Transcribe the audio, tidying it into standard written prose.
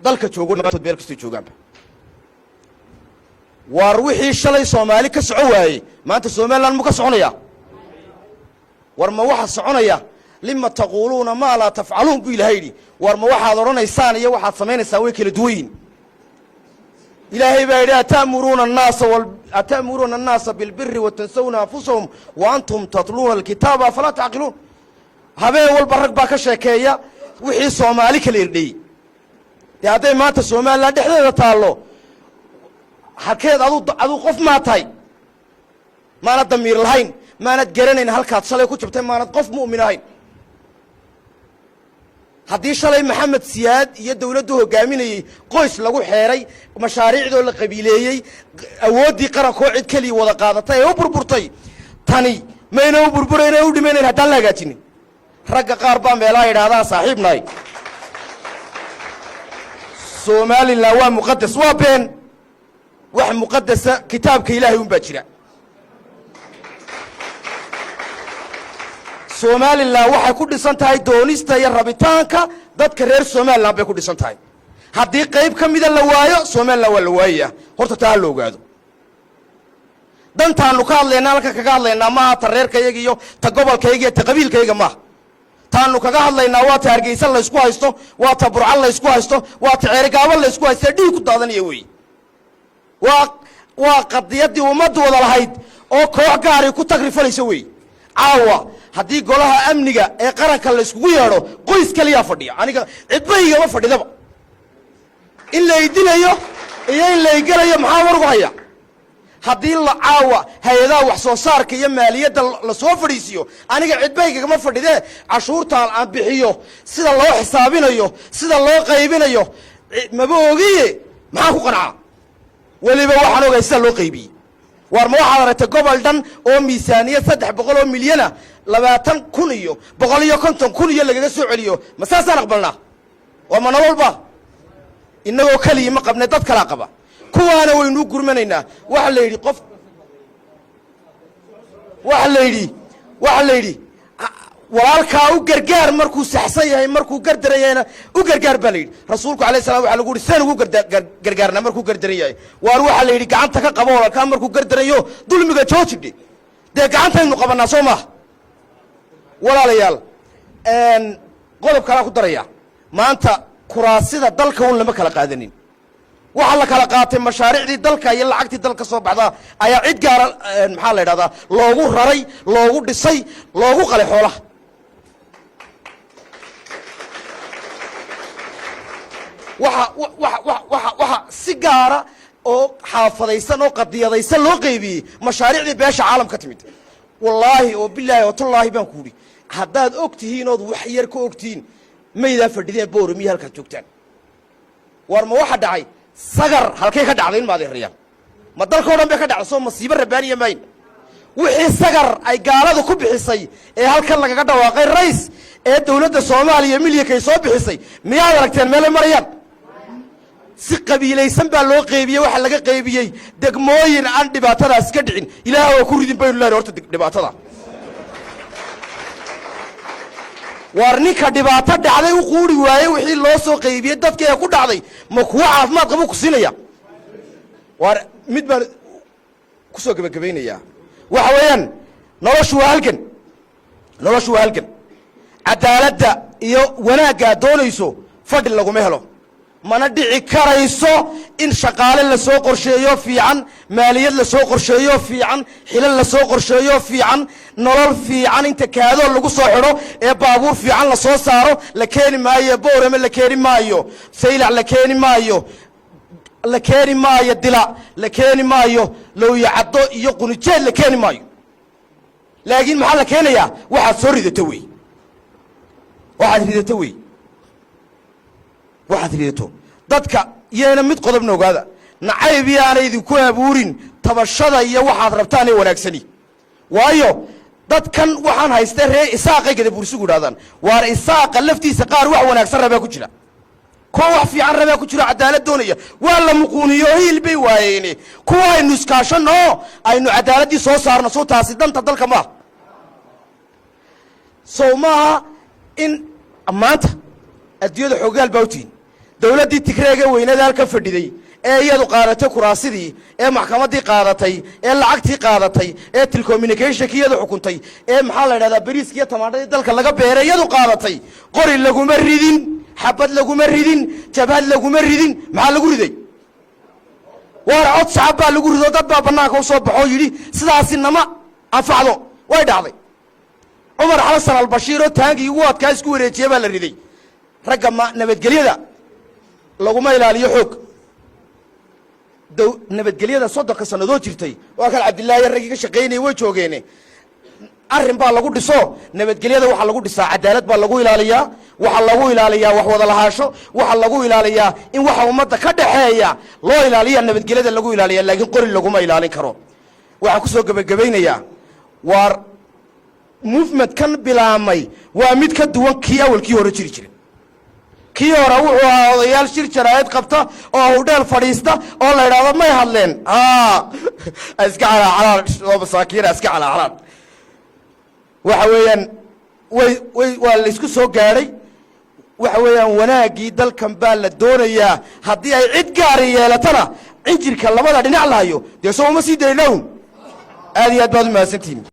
dalka joogo nabaad meel kasta joogaan war wixii shalay Soomaali ka socon waayay maanta Soomaaliland ma ka soconaya war ma waxa soconaya lima taquluna ma la taf'alun bi ilaahi war ma waxaad oranaysaan iyo waxaad sameeynaysaa way kala duwayn ilaahay baa yidhi atamuruna an-nas bil birri wa tansawna anfusahum wa antum tatluna al-kitaba fala taqilun habeen walba rag baa ka sheekeeya wixii Soomaali kala irdhay yaday maanta Soomaaliland dhexdeeda taalo halkeed adu qof ma tahay maana damiir lahayn maana garanayn halkaad shalay ku jabtay maana qof mu'min ahayn haddii shalay Maxamed Siyaad iyo dawladdu hogaaminayay qoys lagu xeeray mashaariicdoo la qabiileeyay awoodii qaranko cid kaliya wada qaadatay oo burburtay tani mayna u burburayna u dhimaynayna haddaan la hagaajinin ragga qaar baa meelaha yidhaahdaan saaxiibnahay Soomaaliland waa muqaddas waa been wax muqaddasa kitaabka Ilaahay un baa jira Soomaaliland waxay ku dhisan tahay doonista iyo rabitaanka dadka reer Soomaaliland bay ku dhisan tahay haddii qayb ka mid ah la waayo Soomaaliland waa la waayay horta taa la ogaado dantaanu ka hadlaynaa halka kaga hadlaynaa ma ta reerkayga iyo ta gobolkayga iyo ta qabiilkayga ma taanu kaga hadlaynaa waa ta Hargeysa la isku haysto waa ta Burcal la isku haysto waa ta Ceerigaabo la isku haysto dhiig ku daadanaya way waa qadiyadii ummaddu wada lahayd oo koox gaar ah ku tagrifanayso way caawa haddii golaha amniga ee qaranka la iskugu yeedho qoys kaliya fadhiya aniga cidbayga ma fadhidaba in la idinayo iyo in la igalayo maxaa war ugu haya haddii la caawa hay'adaha wax soo saarka iyo maaliyadda la soo fadhiisiyo aniga cidbayga ma fadhidee cashuurta aan bixiyo sida loo xisaabinayo sida loo qaybinayo maba ogiye maxaa ku qanaa waliba waxaan ogahay sida loo qaybiyay war ma waxaad aragtay gobol dhan oo miisaaniyad 300 milyan ah 20,000 iyo 150,000 iyo lagaga soo celiyo ma saasaan aqbalnaa waa ma nololba inagoo kaliya ma qabnay dad kala qaba kuwaana waynu gurmanaynaa waxa la yidhi qof waxa la yidhi walaalkaa u gargaar markuu saxsan yahay markuu gardarayayna u gargaar baa la yidhi rasuulku calayhi salaam waxa lagu yidhi saan ugu gargaarna markuu gardaran yahay waar waxa la yidhi gacanta ka qabo walaalkaa markuu gardarayo dulmiga joojidhe dee gacantaynu qabanaa soo maaha walaalayaal qodob kalaa ku daraya maanta kuraasida dalka un lama kala qaadanin waxa la kala qaatay mashaariicdii dalka iyo lacagtii dalka soo baxda ayaa cid gaar maxaa la yidhahdaa loogu raray loogu dhisay loogu qalay xoolaha waxa si gaara oo xaafadaysan oo qadiyadaysan loo qaybiyey mashaariicdii beesha caalamka timid wallaahi oo bilaahi oo tullaahi baan ku yidhi haddaad og tihiin ood wax yar ka og tihiin maydaa fadhideen booramiya halkaad joogtaan war ma waxa dhacay sagar halkay ka dhacday in maad ehriyaan ma dalkoo dhan bay ka dhacday soo masiibo rabbaaniya mayn wixii sagar ay gaalada ku bixisay ee halkan lagaga dhawaaqay rays ee dawladda Soomaaliya milyankay soo bixisay miyaad aragteen meel ay marayaan si qabiilaysan baa loo qaybiyay waxa laga qaybiyay degmooyin aan dhibaatadaas ka dhicin ilaahay oo ku ridin baynu leeyahay horta dhibaatada war ninka dhibaato dhacday u quuri waayay wixii loo soo qaybiyay dadka ee ku dhacday ma kuwa caafimaad qabo ku siinaya war mid baan ku soo gabagabeynaya waxa weeyaan noloshu waa halgan cadaaladda iyo wanaagga doonayso fadhi lagu helo mana dhici karayso in shaqaale la soo qorsheeyo fiican maaliyad la soo qorsheeyo fiican xilal la soo qorsheeyo fiican nolol fiican inta kaado lagu soo xidho ee baabuur fiican la soo saaro la keeni maayo boorama la keeni maayo saylac la keeni maayo dila la keeni maayo looya caddo iyo qunijeed la keeni maayo laakiin maxaa la keenayaa waxaad soo ridato wey waxaad ridato dadka yeena mid qodobna ogaada nacayb yaana idinku abuurin tabashada iyo waxaad rabtaan ee wanaagsani waayo dadkan waxaan haystay reer isaaqay gada bursugu yiraahdaan waar isaaqa laftiisa qaar wax wanaagsan rabaa ku jira kuwa wax fiican rabaa ku jira cadaalad doonaya waa la muquuniyo hiil bay waayeen kuwa aynu iskaashano aynu cadaaladii soo saarno soo taasi danta dalka ma soo maaha in maanta adduunyada xoogaal bawtiin dawladdii tigreega weynada halka fadhiday ee iyadu qaadatay kuraasidii ee maxkamaddii qaadatay ee lacagtii qaadatay ee telecommunicationkii iyadu xukuntay ee maxaa la yidhahdaa bariiska iyo tamaandhadii dalka laga beeray iyadu qaadatay qori laguma ridin xabad laguma ridin jabhad laguma ridin maxaa lagu riday waar cod shacab baa lagu rido dad baa bannaanka u soo baxoo yidhi sidaasi nama anfacdo way dhacday cumar xasan albashiir oo taangii ugu adkaa isku wareejiyey baa la riday ragga nabadgelyada laguma ilaaliyo xoog nabadgelyada 30 sannadood jirtay waa kan cabdillaahi raggii ka shaqaynayay way joogeene arrin baa lagu dhiso nabadgelyada waxa lagu dhisaa cadaalad baa lagu ilaaliyaa waxa lagu ilaaliyaa wax wada lahaasho waxa lagu ilaaliyaa in waxa ummadda ka dhaxeeya loo ilaaliyo nabadgelyada lagu ilaaliyaa laakiin qori laguma ilaalin karo waxa ku soo gabagabeynayaa waar movement kan bilaamay waa mid ka duwan kii awalkii hore jiri jiray kii hore wuxuu ahaa odayaal shir jaraa'id qabta oo hudheel fadhiista oo la yidhaahdo may hadleen iska calaacalaan oo masaakiina iska calaacalaan waxa weeyaan waa la isku soo gaadhay waxa weeyaan wanaaggii dalkan baa la doonayaa haddii ay cid gaari yeelatana cinjirka labada dhinac lahayo dee soo uma sii daynown aad iyo aad baad u mahadsantihiin